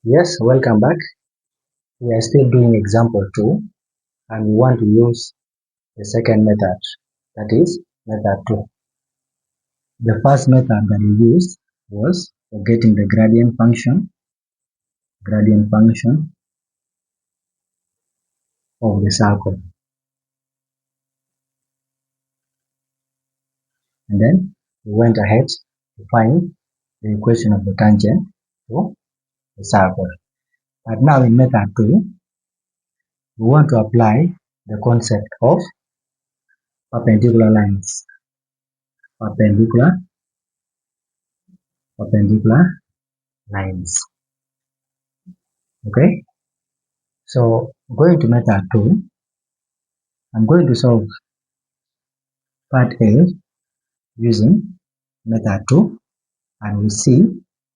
Yes, welcome back. We are still doing example 2 and we want to use the second method, that is method 2. The first method that we used was for getting the gradient function of the circle. And then we went ahead to find the equation of the tangent to the circle. But now in method 2, we want to apply the concept of perpendicular lines. Perpendicular lines. Okay, so going to method 2, I'm going to solve part A using method 2 and we see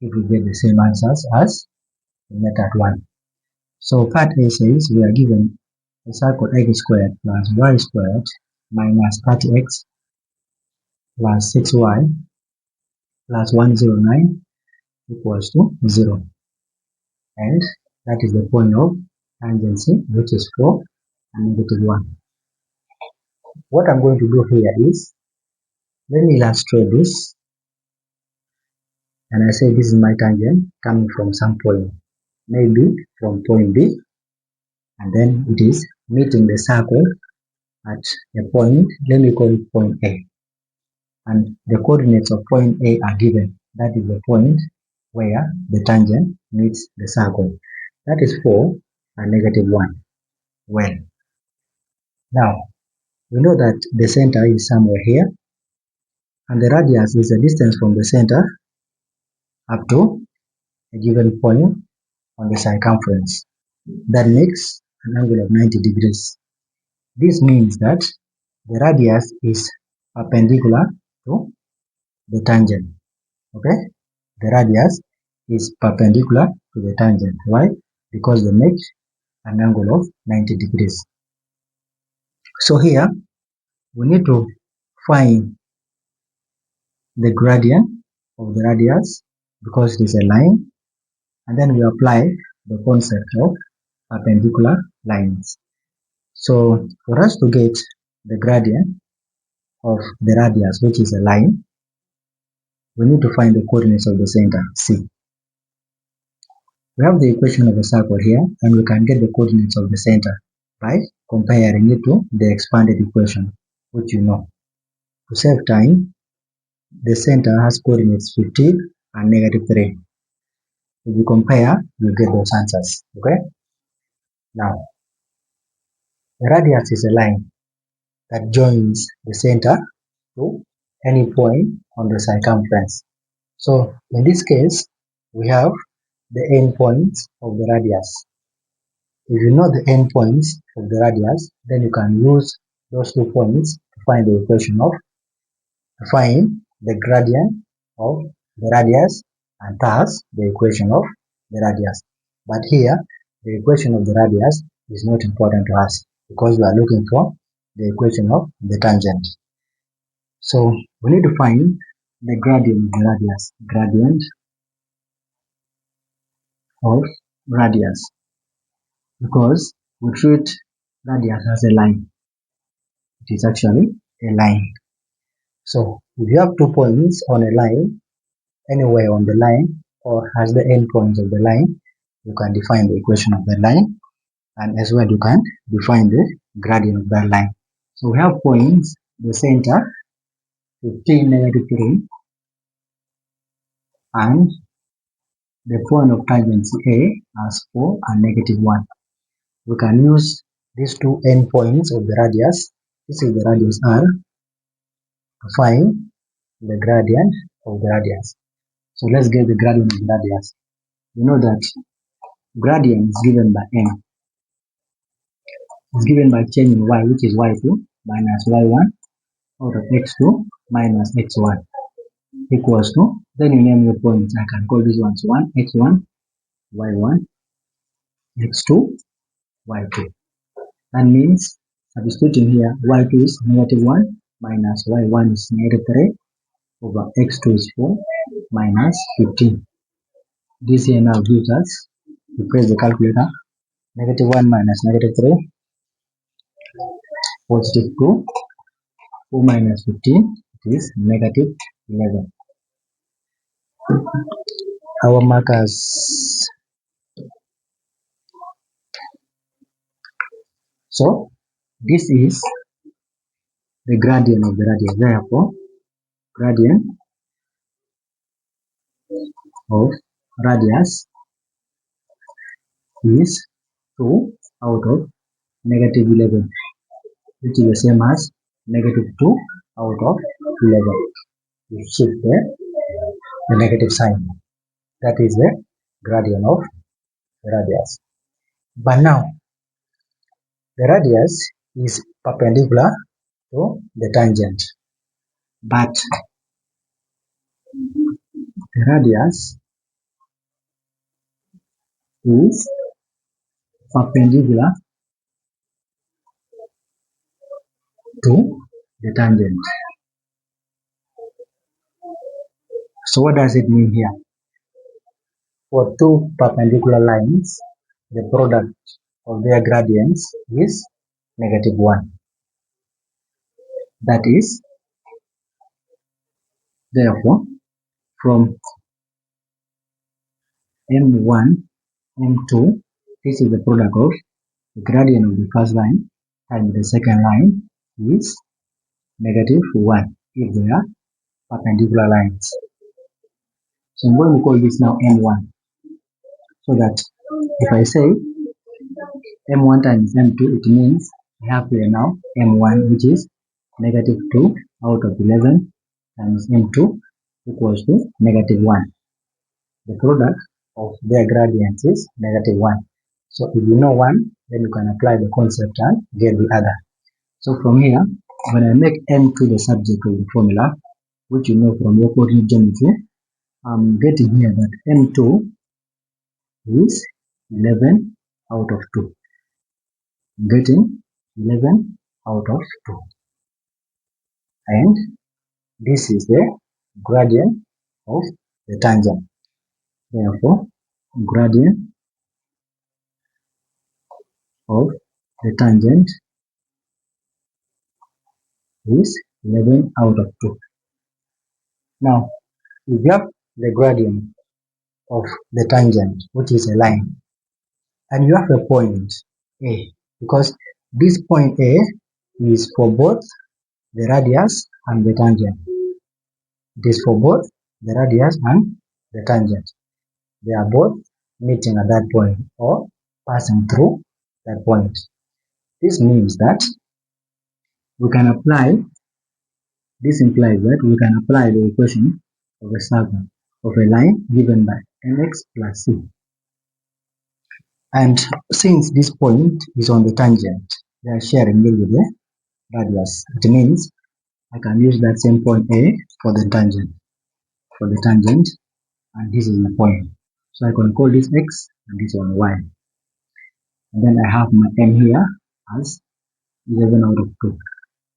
if we get the same answers as in method 1. So part A says we are given a circle x squared plus y squared minus 30x plus 6y plus 109 equals to 0. And that is the point of tangency, which is 4 and -1. What I'm going to do here is, let me illustrate this. And I say this is my tangent coming from some point, maybe from point B, and then it is meeting the circle at a point, let me call it point A. And the coordinates of point A are given. That is the point where the tangent meets the circle. That is 4 and -1. Well, now we know that the center is somewhere here, and the radius is the distance from the center up to a given point on the circumference. That makes an angle of 90 degrees. This means that the radius is perpendicular to the tangent. Okay, the radius is perpendicular to the tangent. Why? Because they make an angle of 90 degrees. So here we need to find the gradient of the radius because it is a line, and then we apply the concept of perpendicular lines. So for us to get the gradient of the radius, which is a line, we need to find the coordinates of the center, C. We have the equation of a circle here, and we can get the coordinates of the center by comparing it to the expanded equation, which you know. To save time, the center has coordinates 15 and -3. If you compare, you get those answers. Okay? Now, the radius is a line that joins the center to any point on the circumference. So in this case, we have the endpoints of the radius. If you know the endpoints of the radius, then you can use those 2 points to find the equation of, to find the gradient of the radius and thus the equation of the radius. But here, the equation of the radius is not important to us because we are looking for the equation of the tangent. So we need to find the gradient of the radius. Gradient of radius, because we treat radius as a line. It is actually a line. So if you have 2 points on a line, anywhere on the line or has the endpoints of the line, you can define the equation of the line, and as well you can define the gradient of that line. So we have points, the center 15, -3, and the point of tangency A as 4 and -1. We can use these 2 endpoints of the radius. This is the radius R, to find the gradient of the radius. So let's get the gradient of the radius. You know that gradient is given by n. It's given by changing y, which is y2 minus y1 out of x2 minus x1 equals to, then you name your points. I can call these ones 1, x1, y1, x2, y2. That means substituting here, y2 is -1 minus y1 is -3 over x2 is 4 minus 15. This here now gives us You press the calculator. Negative 1 minus negative 3, positive 2, 4 minus 15, it is negative 11. Our markers. So this is the gradient of the radius. Therefore, gradient of radius is 2 out of negative 11, which is the same as negative 2 out of 11. You shift the negative sign. That is the gradient of the radius. But now, the radius is perpendicular to the tangent. But the radius is perpendicular to the tangent. So what does it mean here? For two perpendicular lines, the product of their gradients is negative 1. That is, therefore, from M1, M2, this is the product of the gradient of the first line and the second line is negative 1 if they are perpendicular lines. So I'm going to call this now M1, so that if I say M1 times M2, it means I have here now M1, which is negative 2 out of 11 times M2 equals to negative 1. The product of their gradients is negative 1. So if you know one, then you can apply the concept and get the other. So from here, when I make M2 the subject of the formula, which you know from your coordinate geometry, I'm getting here that M2 is 11 out of 2. I'm getting 11 out of 2. And this is the gradient of the tangent. Therefore, gradient of the tangent is 11 out of 2. Now, if you have the gradient of the tangent, which is a line, and you have a point A, because this point A is for both the radius and the tangent. It is for both the radius and the tangent. They are both meeting at that point or passing through that point. This means that we can apply, this implies that we can apply the equation of a circle of a line given by mx plus c. And since this point is on the tangent, they are sharing with the radius. It means I can use that same point A for the tangent, and this is the point. So I can call this x and this one y. And then I have my m here as 11 out of 2.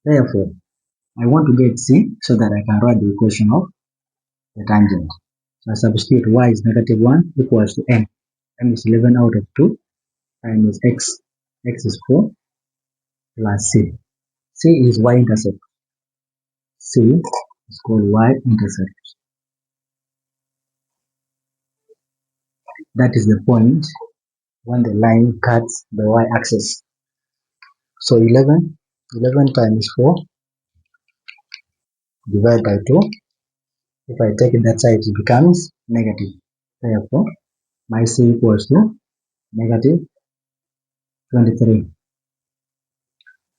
Therefore, I want to get c so that I can write the equation of the tangent. So I substitute y is negative 1 equals to m. M is 11 out of 2 times x. X is 4 plus c. C is y-intercept. C is called y-intercept. That is the point when the line cuts the y-axis. So 11 times 4 divided by 2. If I take it that side, it becomes negative. Therefore, my c equals to negative 23.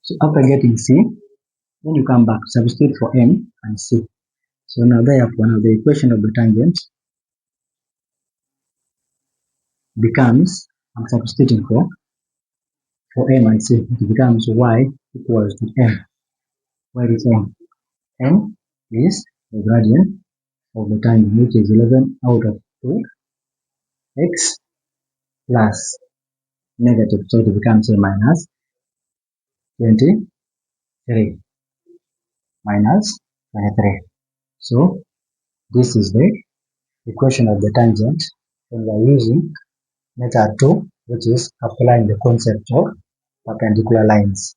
So after getting c, then you come back, substitute for m and c. So now therefore, now the equation of the tangent becomes, I'm substituting for m and c, it becomes y equals to m. Where is m? M is the gradient of the tangent, which is 11 out of 2 x plus negative, so it becomes a minus 23 minus 23. So this is the equation of the tangent, and we are using Method 2, which is applying the concept of perpendicular lines.